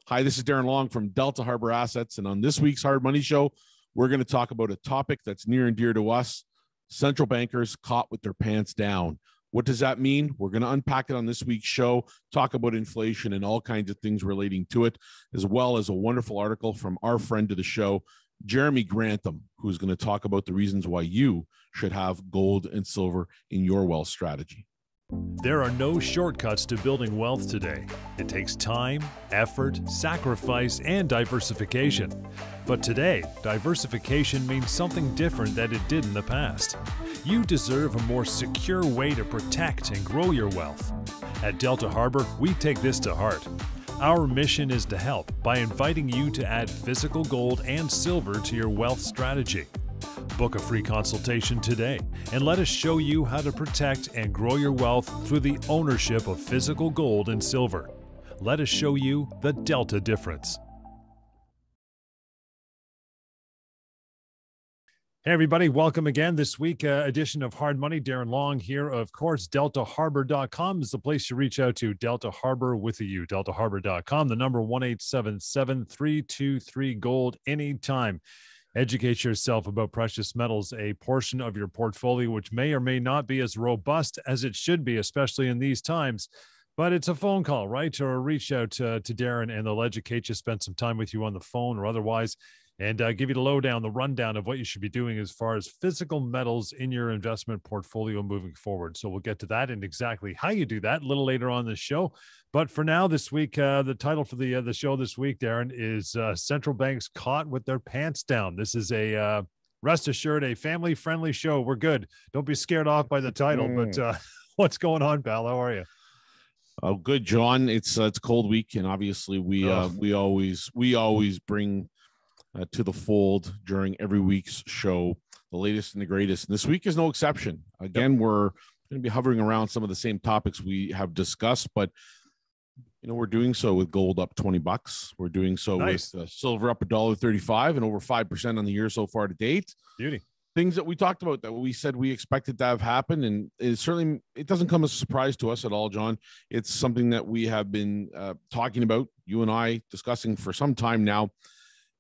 Hi, this is Darren Long from Delta Harbour Assets, and on this week's Hard Money Show, we're going to talk about a topic that's near and dear to us: central bankers caught with their pants down. What does that mean? We're going to unpack it on this week's show, talk about inflation and all kinds of things relating to it, as well as a wonderful article from our friend of the show, Jeremy Grantham, who's going to talk about the reasons why you should have gold and silver in your wealth strategy. There are no shortcuts to building wealth today. It takes time, effort, sacrifice, and diversification. But today, diversification means something different than it did in the past. You deserve a more secure way to protect and grow your wealth. At Delta Harbour, we take this to heart. Our mission is to help by inviting you to add physical gold and silver to your wealth strategy. Book a free consultation today and let us show you how to protect and grow your wealth through the ownership of physical gold and silver. Let us show you the Delta difference. Hey everybody, welcome again. This week edition of Hard Money. Darren Long here. Of course, deltaharbor.com is the place you reach out to. Delta Harbour with a U. deltaharbor.com, the number 1-877-323-GOLD anytime. Educate yourself about precious metals, a portion of your portfolio which may or may not be as robust as it should be, especially in these times. But it's a phone call, right? Or reach out to Darren and they'll educate you, spend some time with you on the phone or otherwise, and give you the lowdown, the rundown of what you should be doing as far as physical metals in your investment portfolio moving forward. So we'll get to that and exactly how you do that a little later on this show. But for now, this week, the title for the show this week, Darren, is Central Banks Caught with Their Pants Down. This is a, rest assured, a family-friendly show. We're good. Don't be scared off by the title, but what's going on, pal? How are you? Oh, good, John. It's a cold week, and obviously we always bring to the fold during every week's show the latest and the greatest. And this week is no exception. Again, we're going to be hovering around some of the same topics we have discussed, but we're doing so with gold up $20. We're doing so with silver up $1.35 and over 5% on the year so far to date. Beauty. Things that we talked about that we said we expected to have happen, and it doesn't come as a surprise to us at all, John. It's something that we have been talking about, you and I discussing for some time now.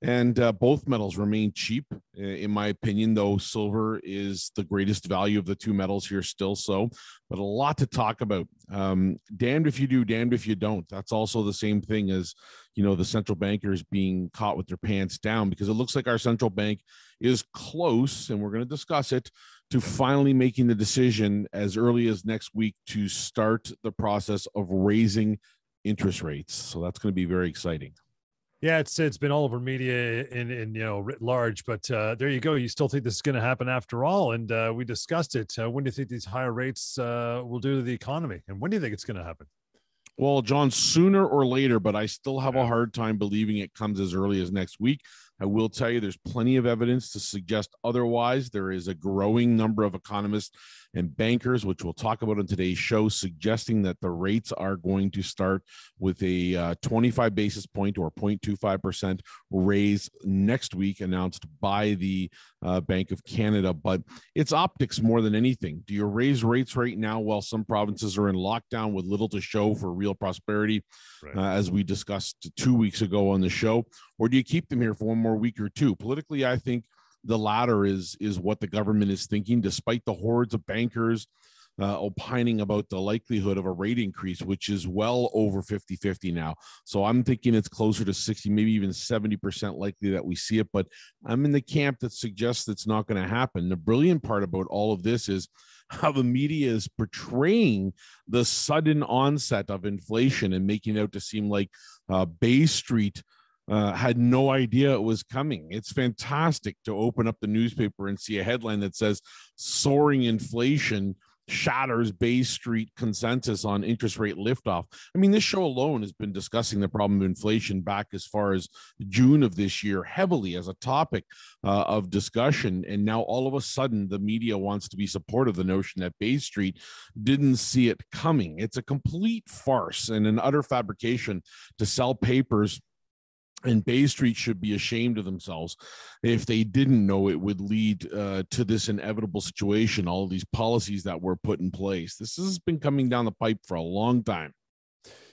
And both metals remain cheap, in my opinion, though silver is the greatest value of the two metals here still. So, but a lot to talk about. Damned if you do, damned if you don't. That's also the same thing as, the central bankers being caught with their pants down, because it looks like our central bank is close, and we're going to discuss it, to finally making the decision as early as next week to start the process of raising interest rates. So that's going to be very exciting. Yeah, it's been all over media in writ large, but there you go. You still think this is going to happen after all, and we discussed it. When do you think these higher rates will do to the economy, and when do you think it's going to happen? Well, John, sooner or later, but I still have a hard time believing it comes as early as next week. I will tell you there's plenty of evidence to suggest otherwise. There is a growing number of economists and bankers, which we'll talk about on today's show, suggesting that the rates are going to start with a 25 basis point or 0.25% raise next week, announced by the Bank of Canada. But it's optics more than anything. Do you raise rates right now while some provinces are in lockdown with little to show for real prosperity, as we discussed 2 weeks ago on the show? Or do you keep them here for one more week or two? Politically, I think the latter is what the government is thinking, despite the hordes of bankers opining about the likelihood of a rate increase, which is well over 50-50 now. So I'm thinking it's closer to 60, maybe even 70% likely that we see it. But I'm in the camp that suggests it's not going to happen. The brilliant part about all of this is how the media is portraying the sudden onset of inflation and making it out to seem like Bay Street had no idea it was coming. It's fantastic to open up the newspaper and see a headline that says soaring inflation shatters Bay Street consensus on interest rate liftoff. I mean, this show alone has been discussing the problem of inflation back as far as June of this year, heavily as a topic of discussion. And now all of a sudden, the media wants to be supportive of the notion that Bay Street didn't see it coming. It's a complete farce and an utter fabrication to sell papers. And Bay Street should be ashamed of themselves if they didn't know it would lead to this inevitable situation, all of these policies that were put in place. This has been coming down the pipe for a long time.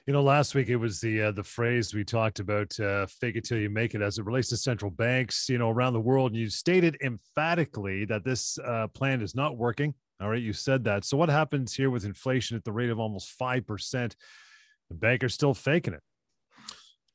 Last week it was the phrase we talked about, fake it till you make it, as it relates to central banks, around the world. And you stated emphatically that this plan is not working. All right, you said that. So what happens here with inflation at the rate of almost 5%? The bankers still faking it.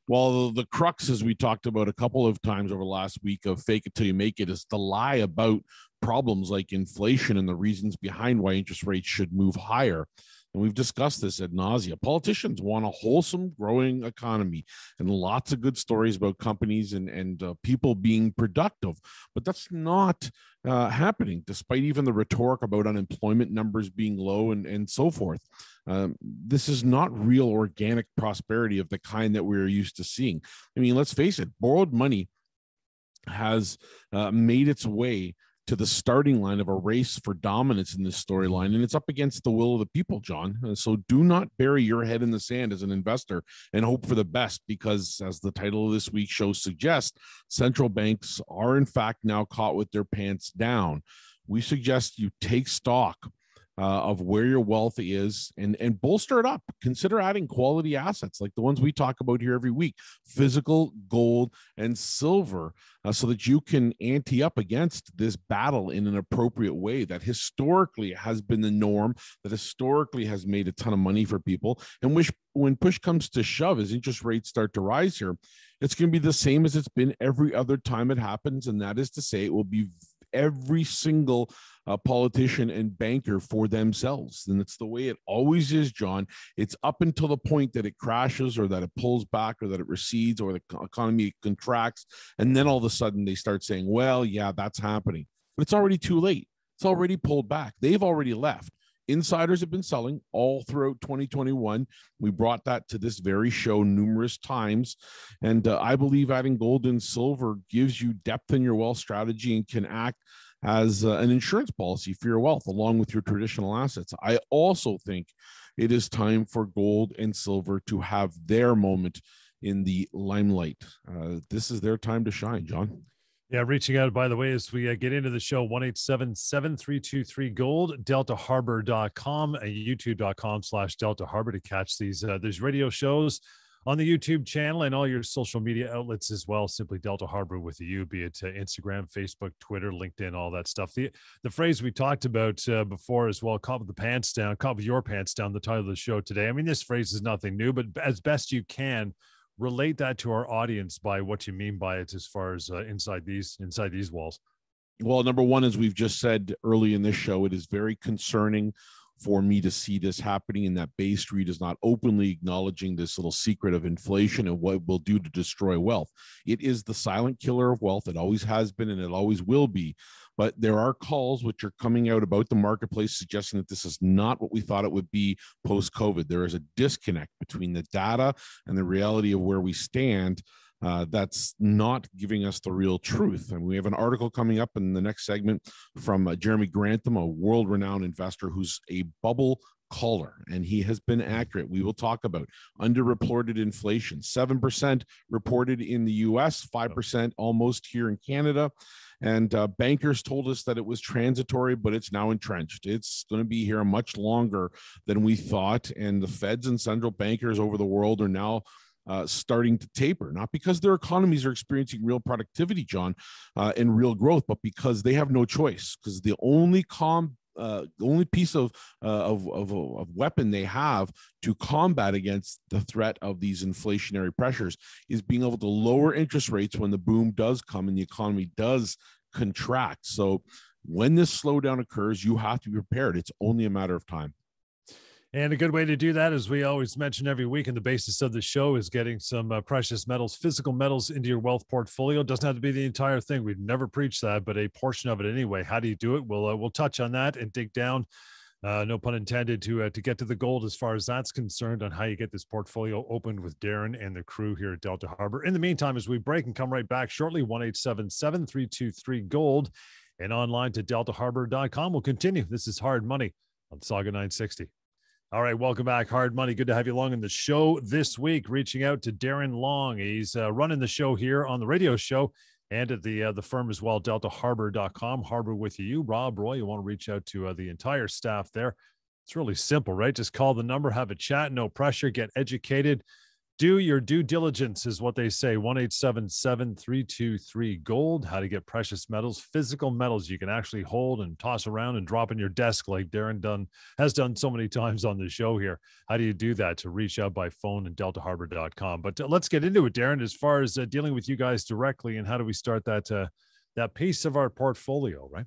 Well, the crux, as we talked about a couple of times over the last week, of fake it till you make it, is the lie about problems like inflation and the reasons behind why interest rates should move higher. And we've discussed this ad nauseum. Politicians want a wholesome, growing economy and lots of good stories about companies and people being productive. But that's not happening, despite even the rhetoric about unemployment numbers being low and so forth. This is not real organic prosperity of the kind that we're used to seeing. I mean, let's face it, borrowed money has made its way to the starting line of a race for dominance in this storyline, and it's up against the will of the people, John. So do not bury your head in the sand as an investor and hope for the best, because, as the title of this week's show suggests, central banks are in fact now caught with their pants down. We suggest you take stock of where your wealth is and bolster it up. Consider adding quality assets like the ones we talk about here every week: physical gold and silver, so that you can ante up against this battle in an appropriate way that historically has been the norm, that historically has made a ton of money for people. And when push comes to shove, as interest rates start to rise here, it's going to be the same as it's been every other time it happens. And that is to say, it will be every single politician and banker for themselves. And it's the way it always is, John. It's up until the point that it crashes, or that it pulls back, or that it recedes, or the economy contracts. And then all of a sudden they start saying, well, yeah, that's happening. But it's already too late. It's already pulled back. They've already left. Insiders have been selling all throughout 2021. We brought that to this very show numerous times. And I believe adding gold and silver gives you depth in your wealth strategy and can act as an insurance policy for your wealth, along with your traditional assets. I also think it is time for gold and silver to have their moment in the limelight. This is their time to shine, John. Yeah, reaching out, by the way, as we get into the show, 1-877-7323-GOLD, deltaharbor.com, youtube.com/Delta Harbor to catch these radio shows on the YouTube channel and all your social media outlets as well. Simply Delta Harbor with a U, be it Instagram, Facebook, Twitter, LinkedIn, all that stuff. The phrase we talked about before as well, caught with the pants down, caught with your pants down, the title of the show today. I mean, this phrase is nothing new, but as best you can, relate that to our audience by what you mean by it as far as inside these walls. Well, number one, as we've just said early in this show, it is very concerning for me to see this happening, and that Bay Street is not openly acknowledging this little secret of inflation and what it will do to destroy wealth. It is the silent killer of wealth. It always has been, and it always will be. But there are calls which are coming out about the marketplace suggesting that this is not what we thought it would be post-COVID. There is a disconnect between the data and the reality of where we stand. That's not giving us the real truth. And we have an article coming up in the next segment from Jeremy Grantham, a world-renowned investor who's a bubble caller, and he has been accurate. We will talk about underreported inflation, 7% reported in the US, 5% almost here in Canada. And bankers told us that it was transitory, but it's now entrenched. It's going to be here much longer than we thought. And the feds and central bankers over the world are now starting to taper, not because their economies are experiencing real productivity, John, and real growth, but because they have no choice. Because the only piece of weapon they have to combat against the threat of these inflationary pressures is being able to lower interest rates when the boom does come and the economy does contract. So when this slowdown occurs, you have to be prepared. It's only a matter of time. And a good way to do that, as we always mention every week, and the basis of the show is getting some precious metals, physical metals into your wealth portfolio. It doesn't have to be the entire thing. We've never preached that, but a portion of it anyway. How do you do it? We'll touch on that and dig down, no pun intended, to get to the gold as far as that's concerned, on how you get this portfolio opened with Darren and the crew here at Delta Harbor. In the meantime, as we break and come right back shortly, 1-877-7323-GOLD and online to deltaharbor.com. We'll continue. This is Hard Money on Sauga 960. All right, welcome back. Hard Money. Good to have you along in the show this week. Reaching out to Darren Long. He's running the show here on the radio show and at the firm as well, deltaharbor.com. Harbor with you. Rob, Roy, you want to reach out to the entire staff there. It's really simple, right? Just call the number, have a chat, no pressure, get educated. Do your due diligence is what they say. 1-877-323-GOLD. How to get precious metals, physical metals you can actually hold and toss around and drop in your desk like Darren has done so many times on the show here. How do you do that? To reach out by phone and deltaharbor.com. But let's get into it, Darren, as far as dealing with you guys directly, and how do we start that piece of our portfolio, right?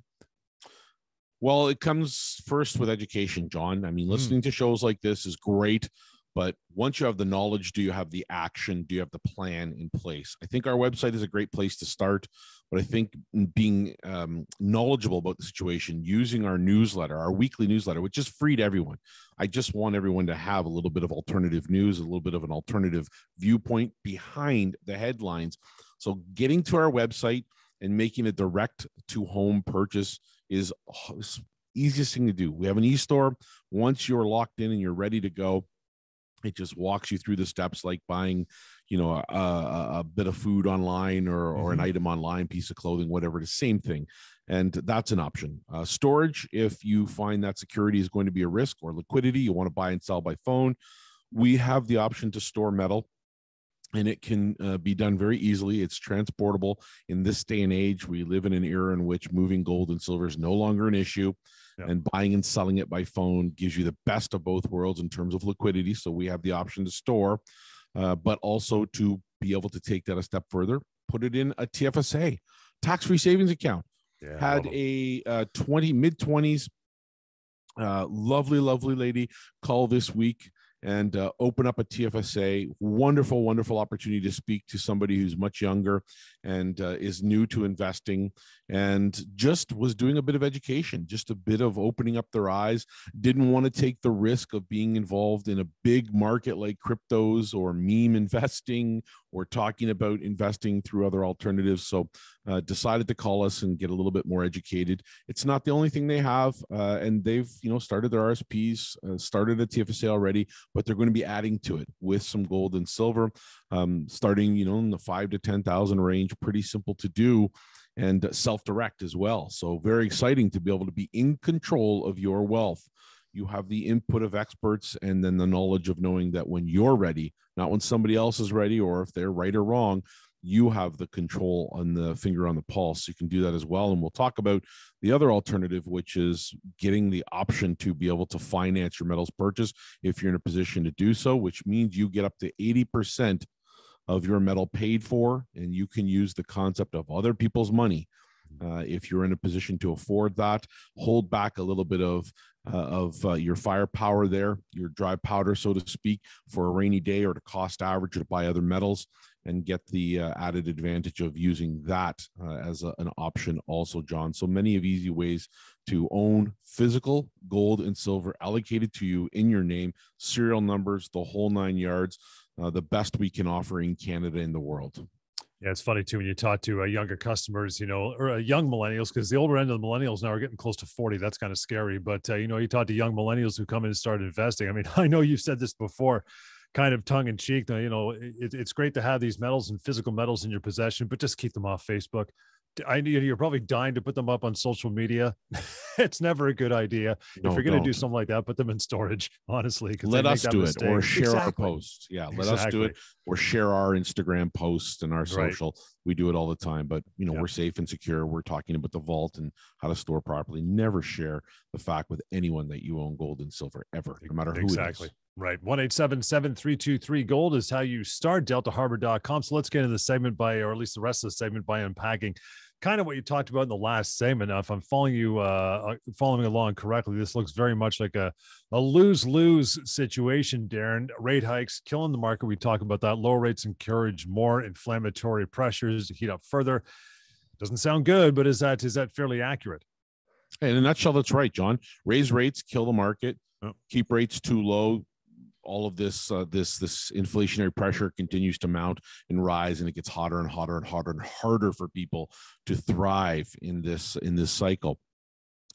Well, it comes first with education, John. I mean, listening to shows like this is great, but once you have the knowledge, do you have the action? Do you have the plan in place? I think our website is a great place to start, but I think being knowledgeable about the situation, using our newsletter, our weekly newsletter, which is free to everyone. I just want everyone to have a little bit of alternative news, a little bit of an alternative viewpoint behind the headlines. So getting to our website and making a direct to home purchase is easiest thing to do. We have an e-store. Once you're locked in and you're ready to go, it just walks you through the steps like buying, a bit of food online or an item online, piece of clothing, whatever. The same thing. And that's an option. Storage, if you find that security is going to be a risk, or liquidity, you want to buy and sell by phone, we have the option to store metal. And it can be done very easily. It's transportable. In this day and age, we live in an era in which moving gold and silver is no longer an issue. Yep. And buying and selling it by phone gives you the best of both worlds in terms of liquidity. So we have the option to store, but also to be able to take that a step further, put it in a TFSA, tax-free savings account. Yeah, had a mid-20s, lovely lady call this week and open up a TFSA. Wonderful, wonderful opportunity to speak to somebody who's much younger and is new to investing, and just was doing a bit of education, just a bit of opening up their eyes. Didn't want to take the risk of being involved in a big market like cryptos or meme investing or talking about investing through other alternatives. So decided to call us and get a little bit more educated. It's not the only thing they have, and they've started their RSPs, started a TFSA already, but they're going to be adding to it with some gold and silver, starting in the 5,000 to 10,000 range. Pretty simple to do, and self-direct as well. So very exciting to be able to be in control of your wealth. You have the input of experts, and then the knowledge of knowing that when you're ready, not when somebody else is ready, or if they're right or wrong, you have the control on the finger on the pulse. You can do that as well. And we'll talk about the other alternative, which is getting the option to be able to finance your metals purchase if you're in a position to do so, which means you get up to 80% of your metal paid for, and you can use the concept of other people's money. If you're in a position to afford that, hold back a little bit of your firepower there, your dry powder, so to speak, for a rainy day or to cost average or to buy other metals, and get the added advantage of using that as an option also, John. So many of easy ways to own physical gold and silver allocated to you in your name, serial numbers, the whole 9 yards, the best we can offer in Canada and the world. Yeah, it's funny too when you talk to younger customers, or young millennials, because the older end of the millennials now are getting close to 40. That's kind of scary. But, you talk to young millennials who come in and start investing. I mean, I know you've said this before, kind of tongue in cheek. It's great to have these metals and physical metals in your possession, but just keep them off Facebook. You're probably dying to put them up on social media. It's never a good idea. No, if you're going to do something like that, put them in storage, honestly. Let us do it, or share our posts. Yeah, let us do it, or share our Instagram posts and our social. We do it all the time, but we're safe and secure. We're talking about the vault and how to store properly. Never share the fact with anyone that you own gold and silver ever, no matter who it is. Right. 1-877-323-GOLD is how you start, deltaharbor.com. So let's get into the segment or at least the rest of the segment, by unpacking kind of what you talked about in the last segment. Now, if I'm following along correctly, this looks very much like a lose-lose situation, Darren. Rate hikes killing the market. We talk about that. Lower rates encourage more inflammatory pressures to heat up further. Doesn't sound good, but is that fairly accurate? In a nutshell, that's right, John. Raise rates, kill the market. Keep rates too low. All of this inflationary pressure continues to mount and rise, and it gets hotter and hotter and hotter and harder for people to thrive in this cycle.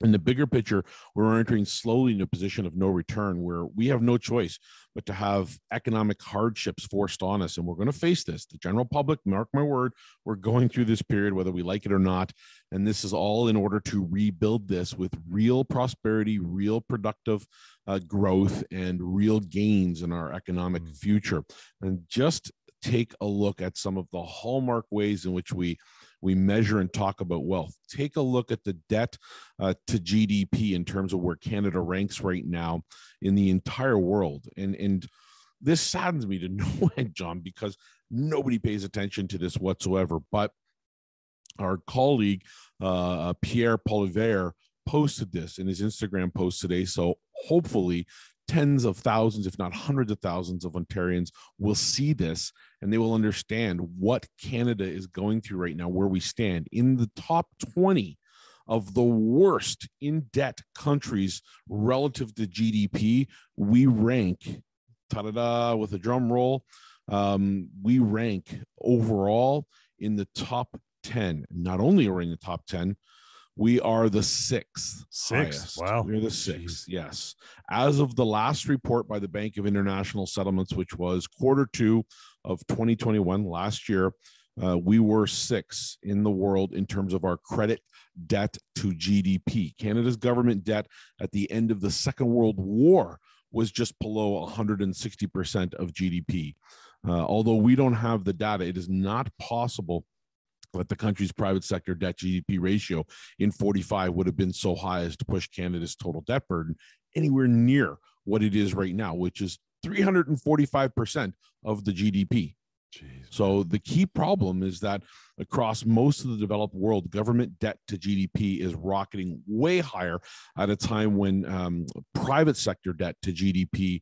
In the bigger picture, we're entering slowly in a position of no return where we have no choice but to have economic hardships forced on us. And we're going to face this. The general public, mark my word, we're going through this period, whether we like it or not. And this is all in order to rebuild this with real prosperity, real productive growth, and real gains in our economic future. And just take a look at some of the hallmark ways in which we measure and talk about wealth. Take a look at the debt to GDP in terms of where Canada ranks right now in the entire world. And this saddens me to no end, John, because nobody pays attention to this whatsoever. But our colleague, Pierre Poilievre, posted this in his Instagram post today. So hopefully tens of thousands, if not hundreds of thousands of Ontarians will see this, and they will understand what Canada is going through right now, where we stand in the top 20 of the worst in debt countries relative to GDP. We rank, ta-da-da, with a drum roll, we rank overall in the top 10. Not only are we in the top 10, we are the sixth. Wow. We're the sixth. Yes. As of the last report by the Bank of International Settlements, which was Q2 of 2021, last year, we were sixth in the world in terms of our credit debt to GDP. Canada's government debt at the end of the Second World War was just below 160% of GDP. Although we don't have the data, it is not possible that the country's private sector debt GDP ratio in 45 would have been so high as to push Canada's total debt burden anywhere near what it is right now, which is 345% of the GDP. Jeez. So the key problem is that across most of the developed world, government debt to GDP is rocketing way higher at a time when private sector debt to GDP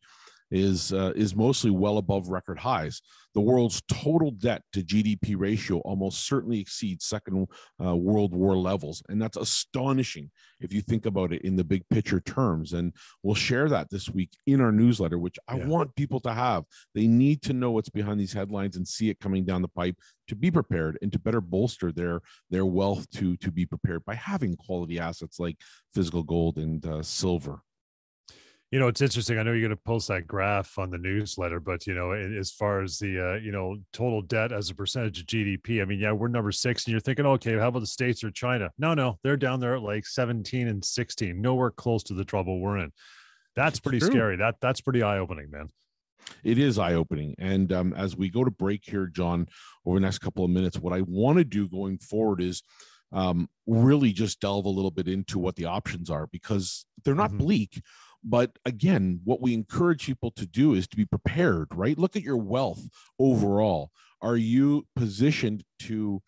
is mostly well above record highs. The world's total debt to GDP ratio almost certainly exceeds Second World War levels. And that's astonishing if you think about it in the big picture terms. And we'll share that this week in our newsletter, which I want people to have. They need to know what's behind these headlines and see it coming down the pipe to be prepared and to better bolster their wealth to be prepared by having quality assets like physical gold and silver. You know, it's interesting. I know you're going to post that graph on the newsletter, but, you know, as far as the, total debt as a percentage of GDP, I mean, yeah, we're number 6 and you're thinking, okay, how about the States or China? No, they're down there at like 17 and 16, nowhere close to the trouble we're in. That's pretty scary. That's pretty eye-opening, man. It is eye-opening. And as we go to break here, John, over the next couple of minutes, what I want to do going forward is really just delve a little bit into what the options are, because they're not bleak. But again, what we encourage people to do is to be prepared, right? Look at your wealth overall. Are you positioned to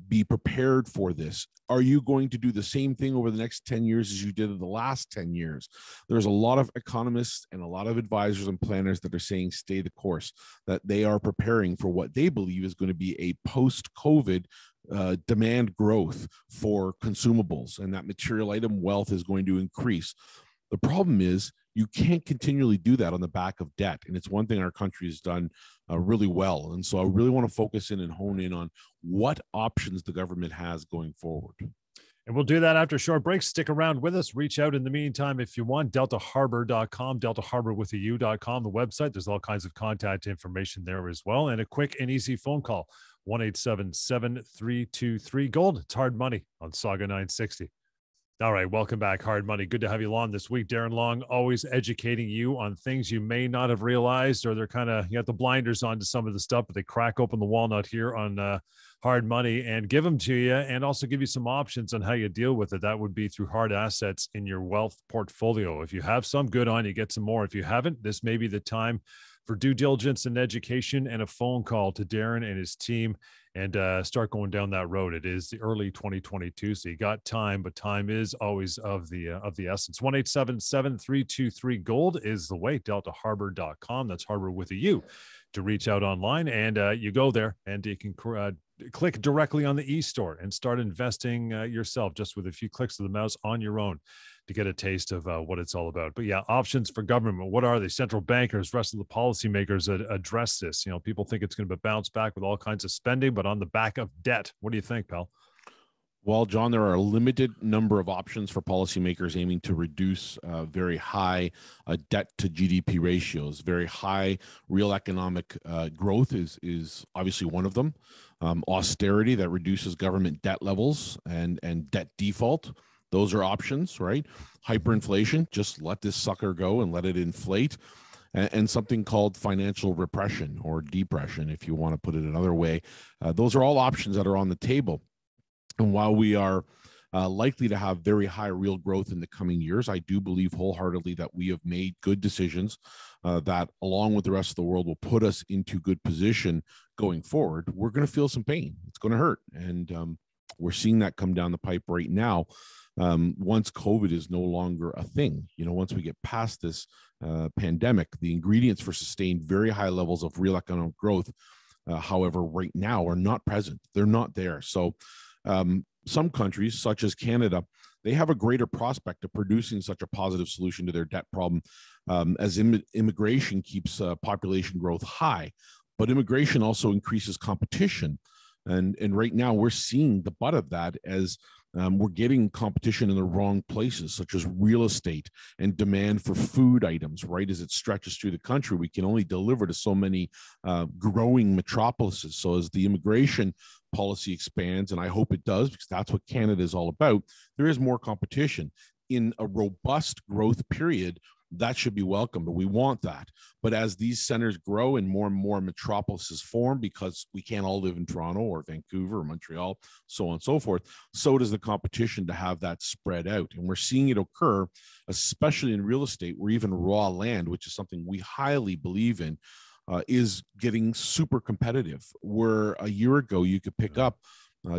be prepared for this? Are you going to do the same thing over the next 10 years as you did in the last 10 years? There's a lot of economists and a lot of advisors and planners that are saying stay the course, that they are preparing for what they believe is going to be a post-COVID demand growth for consumables, and that material item wealth is going to increase. The problem is you can't continually do that on the back of debt. And it's one thing our country has done really well. And so I really want to focus in and hone in on what options the government has going forward. And we'll do that after a short break. Stick around with us. Reach out in the meantime if you want. DeltaHarbor.com, DeltaHarbor.com, the website. There's all kinds of contact information there as well. And a quick and easy phone call, 1-877-323-GOLD. It's hard money on Sauga 960. All right, welcome back, Hard Money. Good to have you on this week. Darren Long, always educating you on things you may not have realized, or they're kind of, you got the blinders on to some of the stuff, but they crack open the walnut here on Hard Money and give them to you, and also give you some options on how you deal with it. That would be through hard assets in your wealth portfolio. If you have some, good on you, get some more. If you haven't, this may be the time for due diligence and education and a phone call to Darren and his team, and start going down that road. It is the early 2022, so you got time, but time is always of the essence. 1-877-323-GOLD is the way. DeltaHarbor.com. That's Harbor with a U to reach out online, and you go there and you can click directly on the e-store and start investing yourself just with a few clicks of the mouse on your own to get a taste of what it's all about. But yeah, options for government. What are they? Central bankers, rest of the policymakers address this. You know, people think it's going to bounce back with all kinds of spending, but on the back of debt. What do you think, pal? Well, John, there are a limited number of options for policymakers aiming to reduce very high debt to GDP ratios. Very high real economic growth is obviously one of them. Austerity that reduces government debt levels and debt default. Those are options, right? Hyperinflation, just let this sucker go and let it inflate. And something called financial repression or depression, if you want to put it another way. Those are all options that are on the table. And while we are likely to have very high real growth in the coming years, I do believe wholeheartedly that we have made good decisions that, along with the rest of the world, will put us into good position going forward. We're going to feel some pain. It's going to hurt. And we're seeing that come down the pipe right now. Once COVID is no longer a thing, once we get past this pandemic, the ingredients for sustained very high levels of real economic growth, however, right now are not present. They're not there. So some countries, such as Canada, they have a greater prospect of producing such a positive solution to their debt problem as immigration keeps population growth high. But immigration also increases competition. And right now we're seeing the butt of that as we're getting competition in the wrong places, such as real estate and demand for food items, right? As it stretches through the country, we can only deliver to so many growing metropolises. So as the immigration policy expands, and I hope it does, because that's what Canada is all about, there is more competition. In a robust growth period, that should be welcome, but we want that. But as these centers grow and more metropolises form, because we can't all live in Toronto or Vancouver or Montreal, so on and so forth, so does the competition to have that spread out. And we're seeing it occur, especially in real estate, where even raw land, which is something we highly believe in, is getting super competitive. Where a year ago you could pick up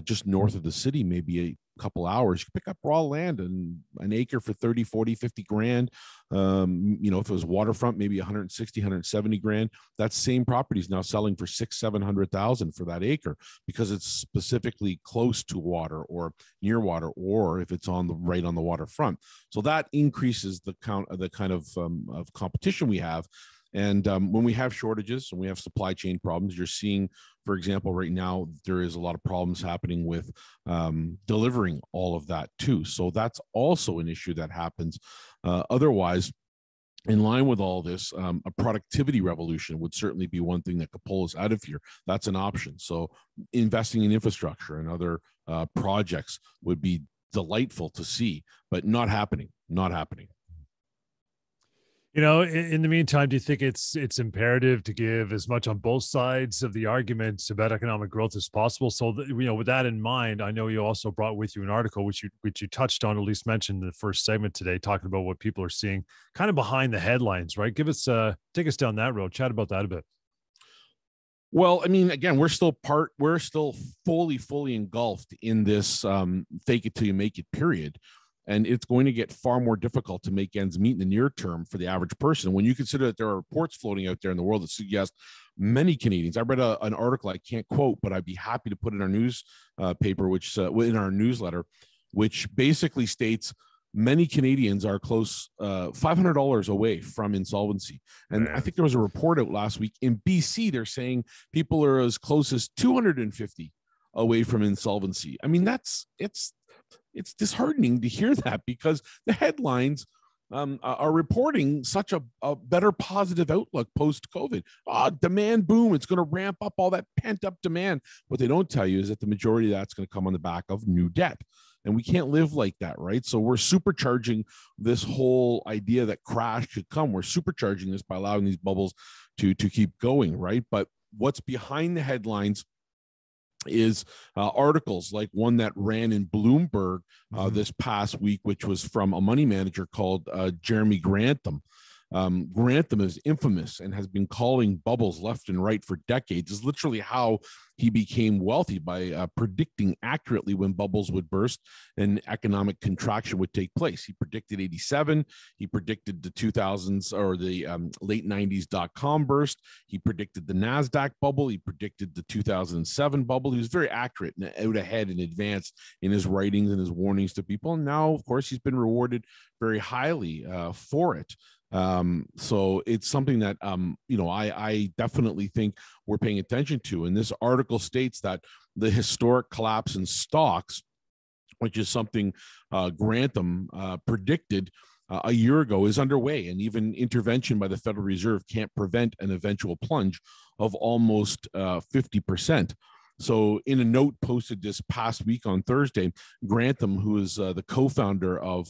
just north of the city, maybe a couple hours, you could pick up raw land and an acre for 30, 40, 50 grand. If it was waterfront, maybe 160, 170 grand. That same property is now selling for 600,000-700,000 for that acre, because it's specifically close to water or near water, or if it's right on the waterfront. So that increases the kind of competition we have. And when we have shortages and we have supply chain problems, you're seeing, for example, right now, there is a lot of problems happening with delivering all of that too. So that's also an issue that happens. Otherwise, in line with all this, a productivity revolution would certainly be one thing that could pull us out of here. That's an option. So investing in infrastructure and other projects would be delightful to see, but not happening. In the meantime, do you think it's imperative to give as much on both sides of the arguments about economic growth as possible? So that, with that in mind, I know you also brought with you an article which you touched on, at least mentioned in the first segment today, talking about what people are seeing kind of behind the headlines, right? Take us down that road. Chat about that a bit. Well, I mean, again, we're still fully engulfed in this fake it till you make it period. And it's going to get far more difficult to make ends meet in the near term for the average person. When you consider that there are reports floating out there in the world that suggest many Canadians, I read an article I can't quote, but I'd be happy to put in our newspaper, which in our newsletter, which basically states many Canadians are close $500 away from insolvency. And I think there was a report out last week in BC. They're saying people are as close as 250 away from insolvency. I mean, it's disheartening to hear that, because the headlines are reporting such a better positive outlook post-COVID. Demand boom, it's going to ramp up all that pent-up demand. What they don't tell you is that the majority of that's going to come on the back of new debt. And we can't live like that, right? So we're supercharging this whole idea that crash could come. We're supercharging this by allowing these bubbles to keep going, right? But what's behind the headlines is articles like one that ran in Bloomberg this past week, which was from a money manager called Jeremy Grantham. Grantham is infamous and has been calling bubbles left and right for decades. Is literally how he became wealthy, by predicting accurately when bubbles would burst and economic contraction would take place. He predicted 87. He predicted the 2000s or the late 90s .com burst. He predicted the NASDAQ bubble. He predicted the 2007 bubble. He was very accurate and out ahead in advance in his writings and his warnings to people. And now, of course, he's been rewarded very highly for it. So it's something that, I definitely think we're paying attention to. And this article states that the historic collapse in stocks which is something Grantham predicted a year ago, is underway. And even intervention by the Federal Reserve can't prevent an eventual plunge of almost 50%. So in a note posted this past week on Thursday, Grantham, who is the co-founder of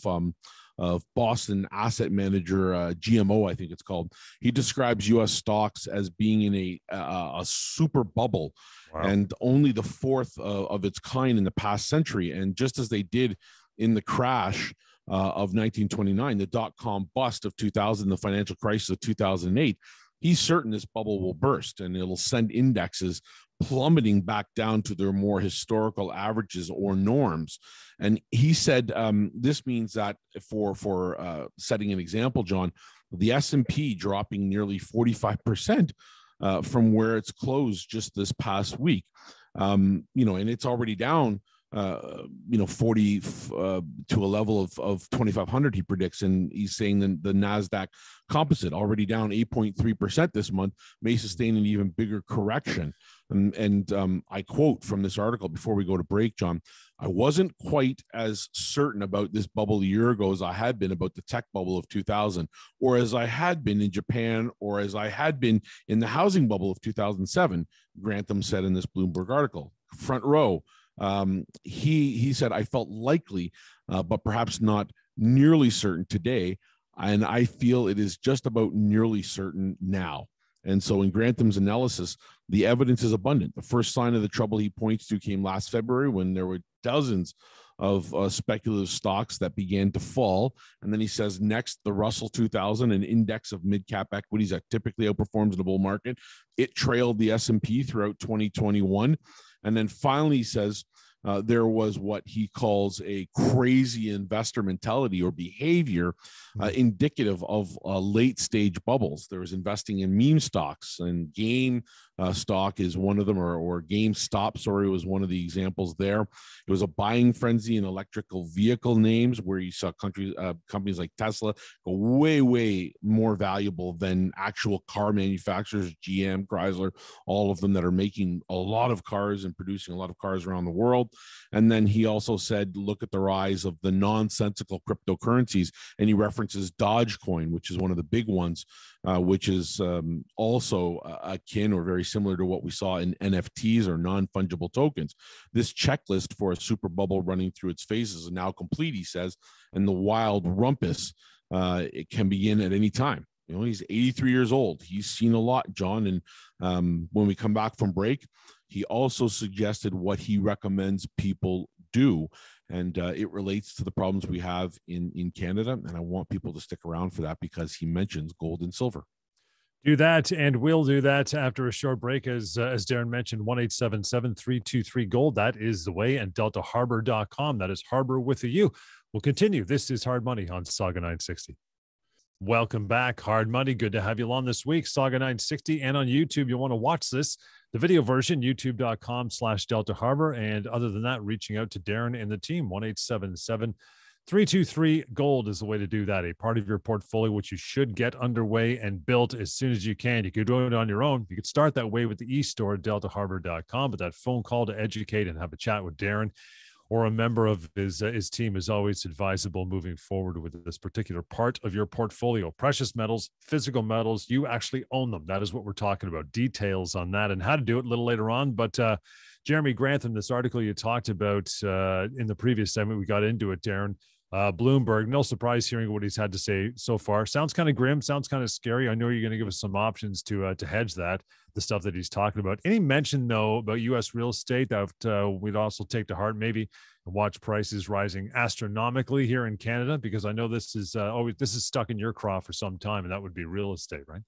Boston asset manager, GMO, I think it's called, he describes U.S. stocks as being in a super bubble. Wow. And only the fourth of its kind in the past century. And just as they did in the crash of 1929, the dot-com bust of 2000, the financial crisis of 2008, he's certain this bubble will burst and it'll send indexes plummeting back down to their more historical averages or norms. And he said this means that for setting an example, John, the S&P dropping nearly 45% from where it's closed just this past week, and it's already down 40 to a level of 2,500, he predicts. And he's saying that the NASDAQ composite, already down 8.3% this month, may sustain an even bigger correction. And I quote from this article before we go to break, John, I wasn't quite as certain about this bubble a year ago as I had been about the tech bubble of 2000, or as I had been in Japan, or as I had been in the housing bubble of 2007, Grantham said in this Bloomberg article. Front row. He said, I felt likely, but perhaps not nearly certain today. And I feel it is just about nearly certain now. And so in Grantham's analysis, the evidence is abundant. The first sign of the trouble he points to came last February when there were dozens of speculative stocks that began to fall. And then he says, next, the Russell 2000, an index of mid-cap equities that typically outperforms in a bull market. It trailed the S&P throughout 2021. And then finally, he says, there was what he calls a crazy investor mentality or behavior indicative of late stage bubbles. There was investing in meme stocks, and Game stock is one of them, or GameStop, sorry, was one of the examples there. It was a buying frenzy in electrical vehicle names where you saw companies like Tesla go way, way more valuable than actual car manufacturers, GM, Chrysler, all of them that are making a lot of cars and producing a lot of cars around the world. And then he also said, look at the rise of the nonsensical cryptocurrencies. And he references Dogecoin, which is one of the big ones, which is also akin or very similar to what we saw in NFTs or non-fungible tokens. This checklist for a super bubble running through its phases is now complete, he says, and the wild rumpus, it can begin at any time. He's 83 years old. He's seen a lot, John. And when we come back from break, he also suggested what he recommends people do. And it relates to the problems we have in Canada. And I want people to stick around for that because he mentions gold and silver. Do that, and we'll do that after a short break. As Darren mentioned, 1-877-323-GOLD. That is the way, and deltaharbor.com. That is Harbor with a U. We'll continue. This is Hard Money on Sauga 960. Welcome back, Hard Money. Good to have you on this week, Sauga 960, and on YouTube. You'll want to watch this, the video version, youtube.com/Delta Harbour. And other than that, reaching out to Darren and the team, 1-877-323-GOLD is the way to do that. A part of your portfolio, which you should get underway and built as soon as you can. You could do it on your own. You could start that way with the e-store, deltaharbor.com, but that phone call to educate and have a chat with Darren or a member of his team is always advisable moving forward with this particular part of your portfolio. Precious metals, physical metals, you actually own them. That is what we're talking about. Details on that and how to do it a little later on. But Jeremy Grantham, this article you talked about in the previous segment, we got into it, Darren. Bloomberg, no surprise hearing what he's had to say so far. Sounds kind of grim, sounds kind of scary. I know you're going to give us some options to hedge that, the stuff that he's talking about. Any mention, though, about U.S. real estate that we'd also take to heart, maybe, and watch prices rising astronomically here in Canada? Because I know this is stuck in your craw for some time, and that would be real estate, right?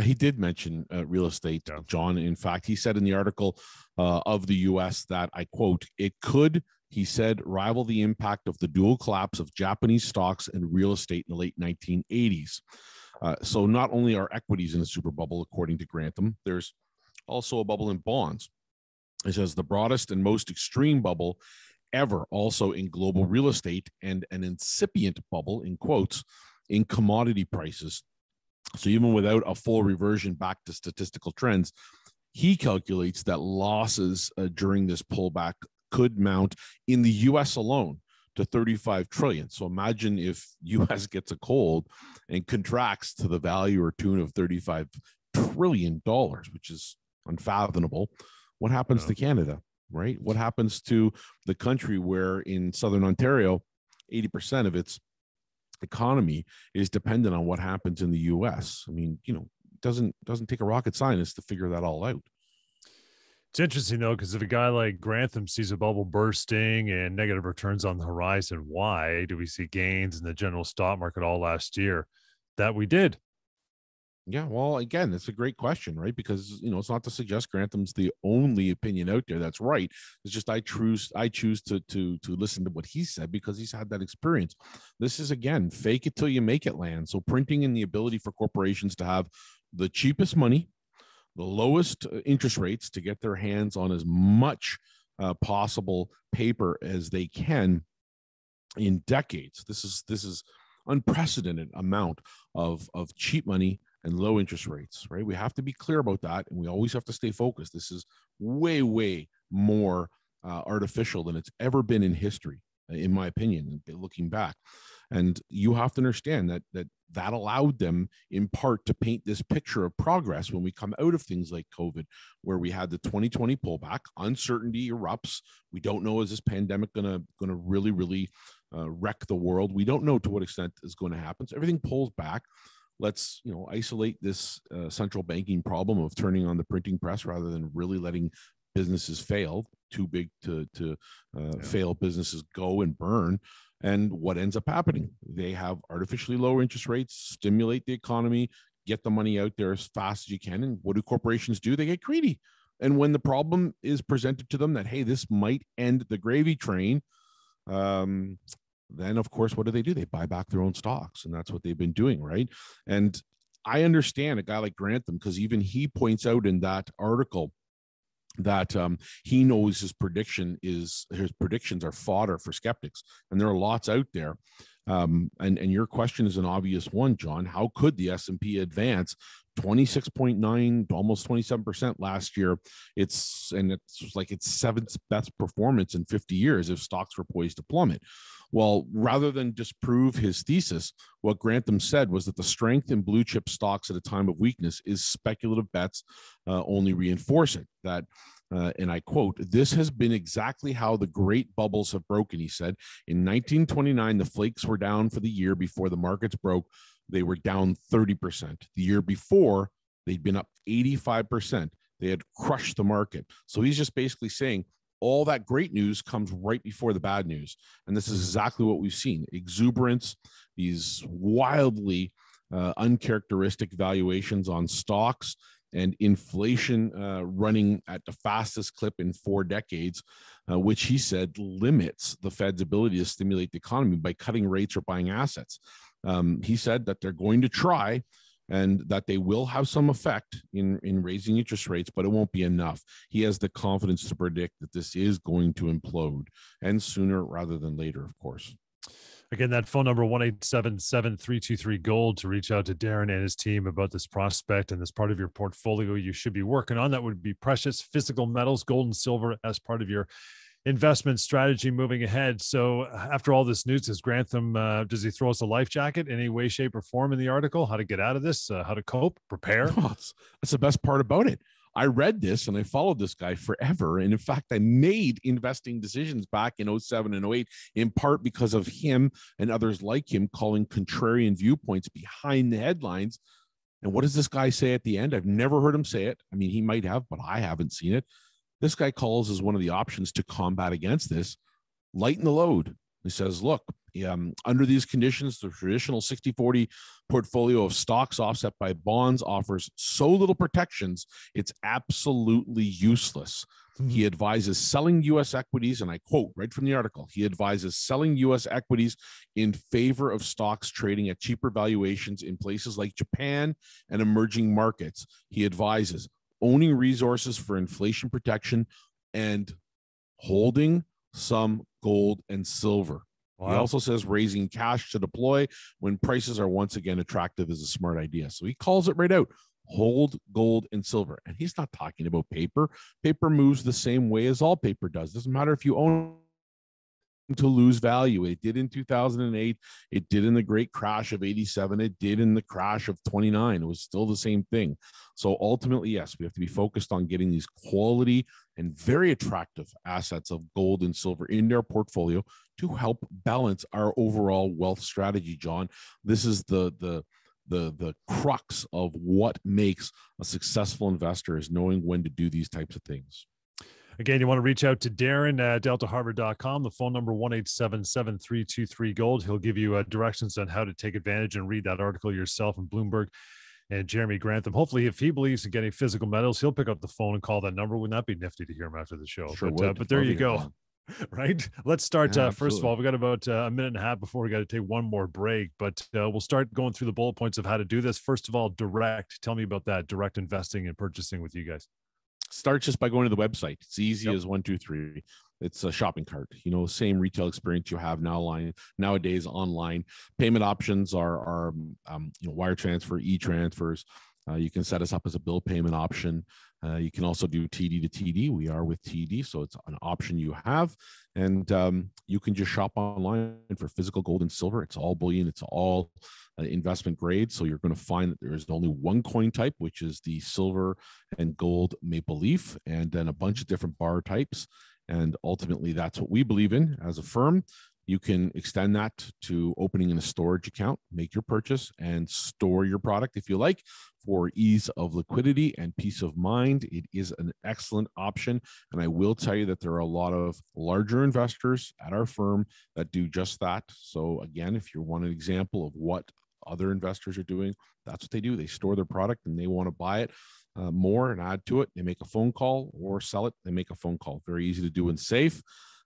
He did mention real estate, yeah. John. In fact, he said in the article of the U.S. that, I quote, it could, he said, rival the impact of the dual collapse of Japanese stocks and real estate in the late 1980s. So not only are equities in a super bubble, according to Grantham, there's also a bubble in bonds. It says the broadest and most extreme bubble ever, also in global real estate, and an incipient bubble, in quotes, in commodity prices. So even without a full reversion back to statistical trends, he calculates that losses during this pullback could mount in the US alone to 35 trillion. So imagine if US gets a cold and contracts to the value or tune of $35 trillion, which is unfathomable. What happens to Canada, right? What happens to the country where in Southern Ontario, 80% of its economy is dependent on what happens in the US? I mean, you know, doesn't take a rocket scientist to figure that all out. It's interesting, though, because if a guy like Grantham sees a bubble bursting and negative returns on the horizon, why do we see gains in the general stock market all last year? That we did. Yeah, well, again, it's a great question, right? Because, you know, it's not to suggest Grantham's the only opinion out there that's right. It's just I choose to listen to what he said because he's had that experience. This is, again, fake it till you make it land. So printing in the ability for corporations to have the cheapest money, the lowest interest rates to get their hands on as much possible paper as they can in decades. This is unprecedented amount of cheap money and low interest rates, right? We have to be clear about that, and we always have to stay focused. This is way more artificial than it's ever been in history, in my opinion, looking back. And you have to understand that allowed them in part to paint this picture of progress when we come out of things like COVID, where we had the 2020 pullback, uncertainty erupts. We don't know, is this pandemic gonna really wreck the world? We don't know to what extent is going to happen. So everything pulls back. Let's, you know, isolate this central banking problem of turning on the printing press rather than really letting businesses fail. Too big to fail businesses go and burn. And what ends up happening? They have artificially low interest rates, stimulate the economy, get the money out there as fast as you can. And what do corporations do? They get greedy. And when the problem is presented to them that, hey, this might end the gravy train, then of course, what do? They buy back their own stocks. And that's what they've been doing, right? And I understand a guy like Grantham, because even he points out in that article that he knows his predictions are fodder for skeptics, and there are lots out there. And your question is an obvious one, John. How could the S&P advance 26.9 to almost 27% last year? It's like its seventh best performance in 50 years if stocks were poised to plummet. Well, rather than disprove his thesis, what Grantham said was that the strength in blue chip stocks at a time of weakness is speculative bets only reinforce it. That, and I quote, "This has been exactly how the great bubbles have broken," he said. In 1929, the flakes were down for the year before the markets broke. They were down 30%. The year before, they'd been up 85%. They had crushed the market. So he's just basically saying, all that great news comes right before the bad news. And this is exactly what we've seen. Exuberance, these wildly uncharacteristic valuations on stocks, and inflation running at the fastest clip in 4 decades, which he said limits the Fed's ability to stimulate the economy by cutting rates or buying assets. He said that they're going to try, and that they will have some effect in raising interest rates, but it won't be enough. He has the confidence to predict that this is going to implode, and sooner rather than later, of course. Again, that phone number, 1-877-323-GOLD, to reach out to Darren and his team about this prospect and this part of your portfolio you should be working on. That would be precious physical metals, gold and silver, as part of your investment strategy moving ahead. So after all this news, does Grantham, does he throw us a life jacket in any way, shape, or form in the article? How to get out of this, how to cope, prepare? Oh, that's the best part about it. I read this and I followed this guy forever. And in fact, I made investing decisions back in 07 and 08, in part because of him and others like him calling contrarian viewpoints behind the headlines. And what does this guy say at the end? I've never heard him say it. I mean, he might have, but I haven't seen it. This guy calls as one of the options to combat against this, lighten the load. He says, look, under these conditions, the traditional 60-40 portfolio of stocks offset by bonds offers so little protections, it's absolutely useless. Mm-hmm. He advises selling U.S. equities, and I quote right from the article, he advises selling U.S. equities in favor of stocks trading at cheaper valuations in places like Japan and emerging markets. He advises owning resources for inflation protection and holding some gold and silver. Wow. He also says raising cash to deploy when prices are once again attractive is a smart idea. So he calls it right out. hold gold and silver. And he's not talking about paper. Paper moves the same way as all paper does. Doesn't matter if you own to lose value. It did in 2008. It did in the great crash of 87. It did in the crash of 29. It was still the same thing. So ultimately, yes, we have to be focused on getting these quality and very attractive assets of gold and silver in our portfolio to help balance our overall wealth strategy, John. This is the crux of what makes a successful investor, is knowing when to do these types of things. Again, you want to reach out to Darren at deltaharbor.com. The phone number 1-877-323-GOLD. He'll give you directions on how to take advantage and read that article yourself in Bloomberg. And Jeremy Grantham, hopefully, if he believes in getting physical metals, he'll pick up the phone and call that number. Wouldn't that be nifty to hear him after the show? Sure but there you go. Right. Let's start. First of all, we got about a minute and a half before we got to take one more break, but we'll start going through the bullet points of how to do this. First of all, direct. Tell me about that direct investing and purchasing with you guys. Start just by going to the website. It's easy as 1, 2, 3. It's a shopping cart. Same retail experience you have nowadays online. Payment options are wire transfer, e-transfers. You can set us up as a bill payment option. You can also do TD to TD. We are with TD, so it's an option you have. And you can just shop online for physical gold and silver. It's all bullion. It's all investment grade. So you're going to find that there is only one coin type, which is the silver and gold maple leaf, and then a bunch of different bar types. And ultimately, that's what we believe in as a firm. You can extend that to opening in a storage account, make your purchase, and store your product if you like, for ease of liquidity and peace of mind. It is an excellent option. And I will tell you that there are a lot of larger investors at our firm that do just that. So again, if you want an example of what other investors are doing, that's what they do. They store their product and they want to buy it more and add to it. They make a phone call, or sell it. They make a phone call. Very easy to do and safe.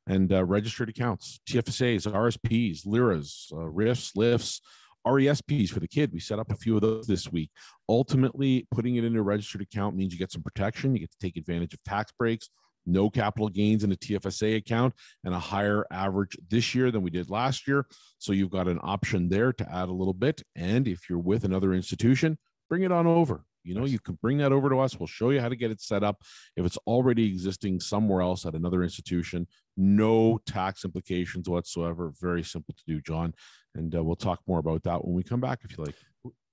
And registered accounts, TFSAs, RSPs, LIRAs, RIFs, LIFs, RESPs for the kid. We set up a few of those this week. Ultimately, putting it into a registered account means you get some protection. You get to take advantage of tax breaks, no capital gains in a TFSA account, and a higher average this year than we did last year. So you've got an option there to add a little bit. And if you're with another institution, bring it on over. You can bring that over to us. We'll show you how to get it set up. If it's already existing somewhere else at another institution, no tax implications whatsoever. Very simple to do, John. And we'll talk more about that when we come back, if you like.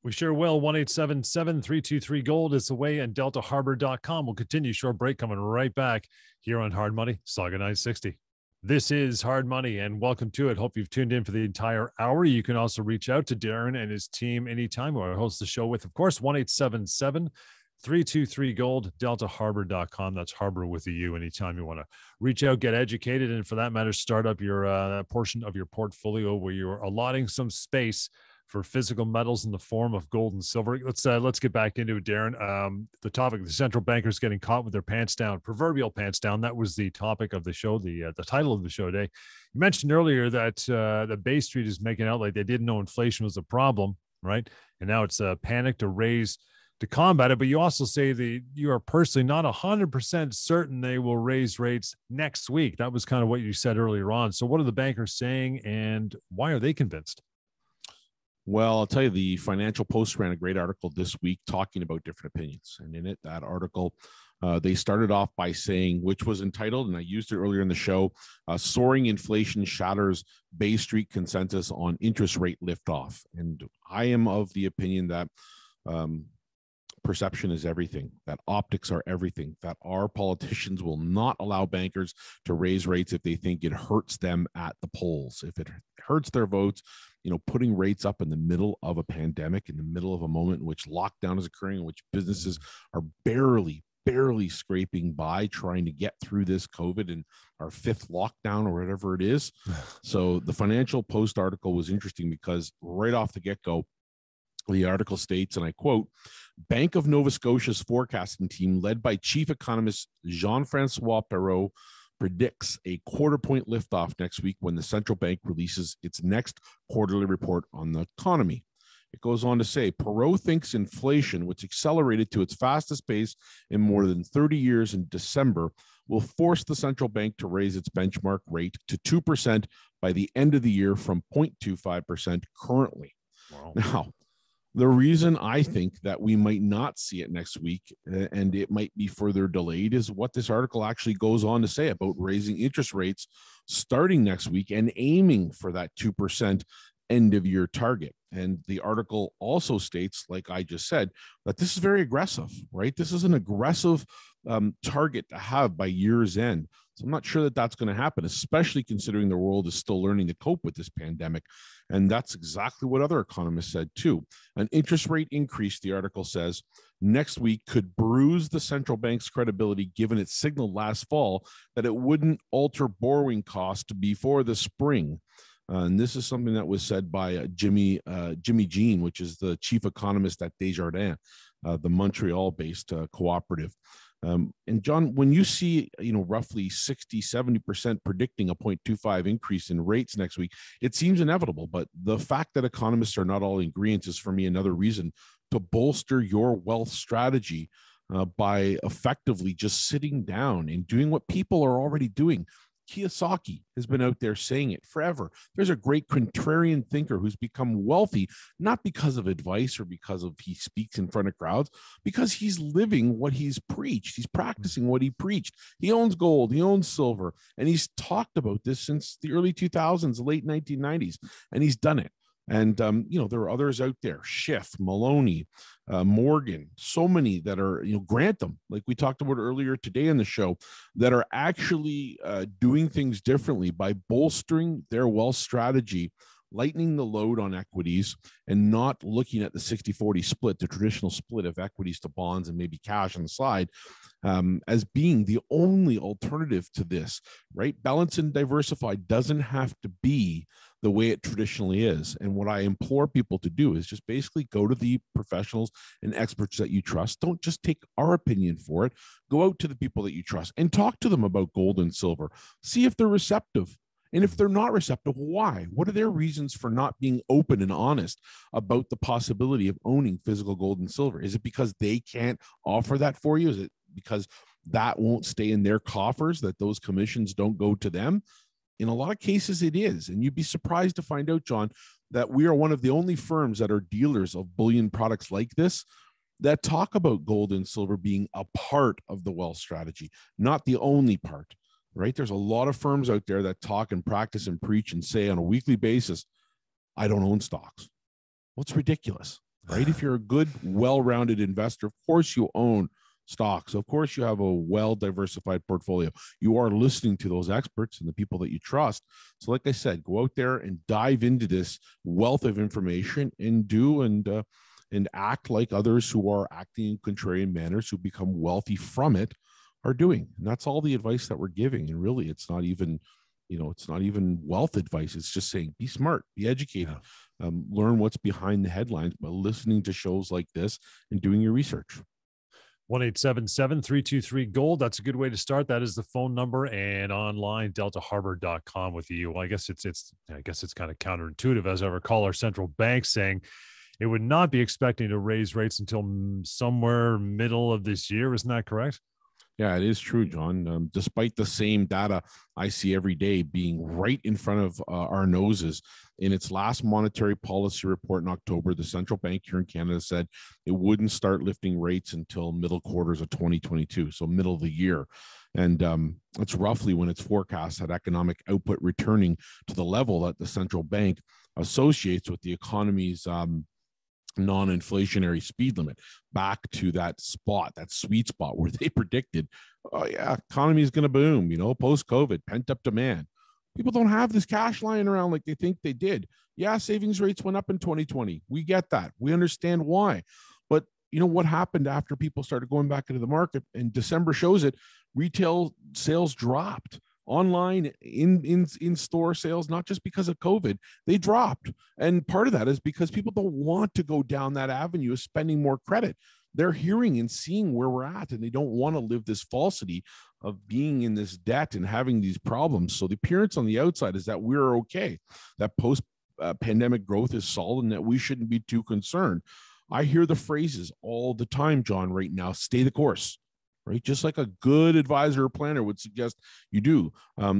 We sure will. 1-877-323-GOLD is away, and deltaharbor.com. We'll continue. Short break, coming right back here on Hard Money, Sauga 960. This is Hard Money, and welcome to it. Hope you've tuned in for the entire hour. You can also reach out to Darren and his team anytime, who I host the show with, of course. 1-877-323-GOLD, deltaharbor.com. That's Harbor with a U. Anytime you want to reach out, get educated, and for that matter, start up your portion of your portfolio where you're allotting some space for physical metals in the form of gold and silver. Let's get back into it, Darren. The topic: the central bankers getting caught with their pants down, proverbial pants down. That was the topic of the show, the title of the show today. You mentioned earlier that the Bay Street is making out like they didn't know inflation was a problem, right? And now it's a panic to raise to combat it. But you also say that you are personally not 100% certain they will raise rates next week. That was kind of what you said earlier on. So what are the bankers saying, and why are they convinced? Well, I'll tell you, the Financial Post ran a great article this week talking about different opinions. And in it, that article, they started off by saying, which was entitled, and I used it earlier in the show, Soaring Inflation Shatters Bay Street Consensus on Interest Rate Liftoff. And I am of the opinion that perception is everything, that optics are everything, that our politicians will not allow bankers to raise rates if they think it hurts them at the polls. If it hurts their votes, putting rates up in the middle of a pandemic, in the middle of a moment in which lockdown is occurring, in which businesses are barely scraping by trying to get through this COVID and our fifth lockdown or whatever it is. So the Financial Post article was interesting because right off the get-go, the article states, and I quote, Bank of Nova Scotia's forecasting team, led by Chief Economist Jean-Francois Perrault, predicts a quarter-point liftoff next week when the central bank releases its next quarterly report on the economy. It goes on to say, Perrault thinks inflation, which accelerated to its fastest pace in more than 30 years in December, will force the central bank to raise its benchmark rate to 2% by the end of the year from 0.25% currently. Wow. Now, The reason I think that we might not see it next week and it might be further delayed is what this article actually goes on to say about raising interest rates starting next week and aiming for that 2% end of year target. And the article also states, like I just said, that this is very aggressive, right? This is an aggressive target to have by year's end. So I'm not sure that that's going to happen, especially considering the world is still learning to cope with this pandemic. And that's exactly what other economists said too. An interest rate increase, the article says, next week could bruise the central bank's credibility, given its signal last fall that it wouldn't alter borrowing costs before the spring. And this is something that was said by Jimmy Jean, which is the chief economist at Desjardins, the Montreal-based cooperative. And John, when you see, roughly 60, 70% predicting a 0.25 increase in rates next week, it seems inevitable. But the fact that economists are not all in agreement is, for me, another reason to bolster your wealth strategy by effectively just sitting down and doing what people are already doing. Kiyosaki has been out there saying it forever. There's a great contrarian thinker who's become wealthy, not because of advice or because of he speaks in front of crowds, because he's living what he's preached. He's practicing what he preached. He owns gold, he owns silver, and he's talked about this since the early 2000s, late 1990s, and he's done it. And, there are others out there, Schiff, Maloney, Morgan, so many that are, Grantham, like we talked about earlier today in the show, that are actually doing things differently by bolstering their wealth strategy, lightening the load on equities, and not looking at the 60-40 split, the traditional split of equities to bonds and maybe cash on the side, as being the only alternative to this, right? Balance and diversify doesn't have to be the way it traditionally is. And what I implore people to do is just basically go to the professionals and experts that you trust. Don't just take our opinion for it. Go out to the people that you trust and talk to them about gold and silver. See if they're receptive. And if they're not receptive, why? What are their reasons for not being open and honest about the possibility of owning physical gold and silver? Is it because they can't offer that for you? Is it because that won't stay in their coffers, that those commissions don't go to them? In a lot of cases, it is. And you'd be surprised to find out, John, that we are one of the only firms that are dealers of bullion products like this that talk about gold and silver being a part of the wealth strategy, not the only part, right? There's a lot of firms out there that talk and practice and preach and say on a weekly basis, I don't own stocks. Well, it's ridiculous, right? If you're a good, well-rounded investor, of course you own stocks. Of course, you have a well-diversified portfolio. You are listening to those experts and the people that you trust. So like I said, go out there and dive into this wealth of information and do and act like others who are acting in contrarian manners, who become wealthy from it, are doing. And that's all the advice that we're giving. And really, it's not even, it's not even wealth advice. It's just saying, be smart, be educated, learn what's behind the headlines by listening to shows like this and doing your research. 1-877-323-GOLD. That's a good way to start. That is the phone number, and online, deltaharbor.com with you. Well, I guess it's kind of counterintuitive, as I recall our central bank saying it would not be expecting to raise rates until somewhere middle of this year. Isn't that correct? Yeah, it is true, John. Despite the same data I see every day being right in front of our noses, in its last monetary policy report in October, the central bank here in Canada said it wouldn't start lifting rates until middle quarters of 2022, so middle of the year. And that's roughly when it's forecast that economic output returning to the level that the central bank associates with the economy's non-inflationary speed limit, back to that spot, that sweet spot where they predicted, oh yeah, economy is going to boom, post-COVID, pent-up demand. People don't have this cash lying around like they think they did. Yeah, savings rates went up in 2020. We get that. We understand why. But what happened after people started going back into the market, and December shows it, retail sales dropped. Online, in-store sales, not just because of COVID, they dropped. And part of that is because people don't want to go down that avenue of spending more credit. They're hearing and seeing where we're at, and they don't want to live this falsity of being in this debt and having these problems. So the appearance on the outside is that we're okay, that post-pandemic growth is solid, and that we shouldn't be too concerned. I hear the phrases all the time, John, right now: stay the course. Right? Just like a good advisor or planner would suggest you do.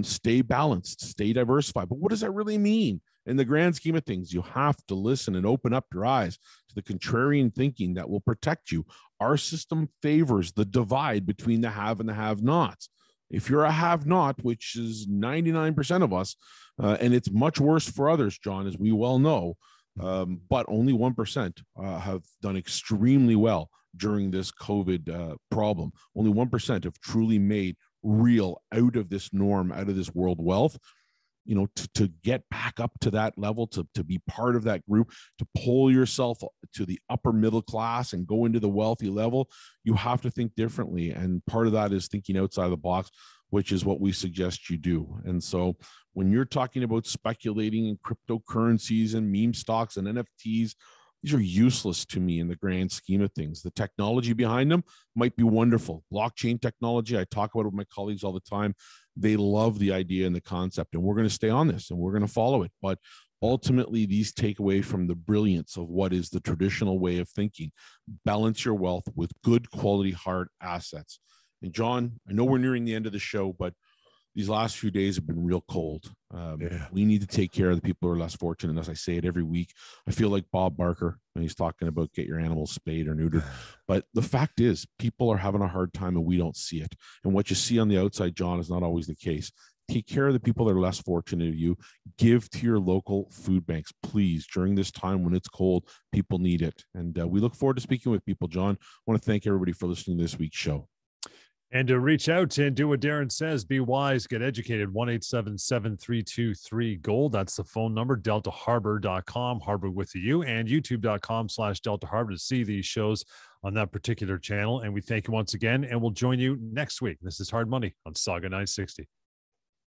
Stay balanced, stay diversified. But what does that really mean? In the grand scheme of things, you have to listen and open up your eyes to the contrarian thinking that will protect you. Our system favors the divide between the have and the have-nots. If you're a have-not, which is 99% of us, and it's much worse for others, John, as we well know, but only 1% have done extremely well during this COVID problem. Only 1% have truly made real out of this norm, out of this world wealth. You know, to get back up to that level, to be part of that group, to pull yourself to the upper middle class and go into the wealthy level, you have to think differently. And part of that is thinking outside the box, which is what we suggest you do. And so when you're talking about speculating in cryptocurrencies and meme stocks and NFTs, these are useless to me in the grand scheme of things. The technology behind them might be wonderful. Blockchain technology, I talk about it with my colleagues all the time. They love the idea and the concept, and we're going to stay on this and we're going to follow it. But ultimately, these take away from the brilliance of what is the traditional way of thinking. Balance your wealth with good quality hard assets. And John, I know we're nearing the end of the show, but these last few days have been real cold. We need to take care of the people who are less fortunate. And as I say it every week, I feel like Bob Barker when he's talking about get your animals spayed or neutered. But the fact is, people are having a hard time and we don't see it. And what you see on the outside, John, is not always the case. Take care of the people that are less fortunate of you. Give to your local food banks, please. During this time when it's cold, people need it. And we look forward to speaking with people, John. I want to thank everybody for listening to this week's show. And to reach out and do what Darren says, be wise, get educated, 1-877-323-GOLD. That's the phone number, deltaharbor.com, Harbor with the U, and youtube.com/Delta Harbor to see these shows on that particular channel. And we thank you once again, and we'll join you next week. This is Hard Money on Sauga 960.